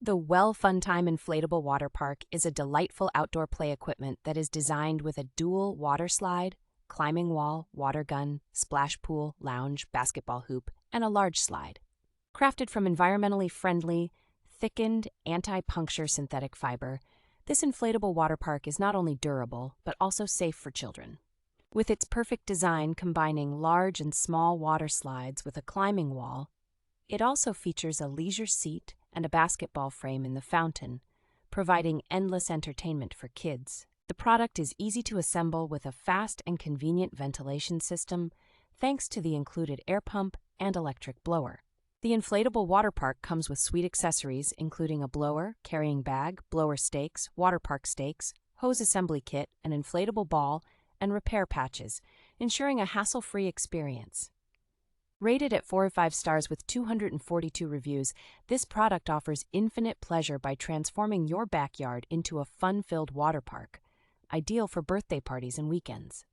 The WELLFUNTIME inflatable water park is a delightful outdoor play equipment that is designed with a dual water slide, climbing wall, water gun, splash pool, lounge, basketball hoop, and a large slide. Crafted from environmentally friendly, thickened, anti-puncture synthetic fiber, this inflatable water park is not only durable, but also safe for children. With its perfect design combining large and small water slides with a climbing wall, it also features a leisure seat and a basketball frame in the fountain, providing endless entertainment for kids. The product is easy to assemble with a fast and convenient ventilation system, thanks to the included air pump and electric blower. The inflatable water park comes with sweet accessories including a blower, carrying bag, blower stakes, water park stakes, hose assembly kit, an inflatable ball, and repair patches, ensuring a hassle-free experience. Rated at 4 of 5 stars with 242 reviews, this product offers infinite pleasure by transforming your backyard into a fun-filled water park, ideal for birthday parties and weekends.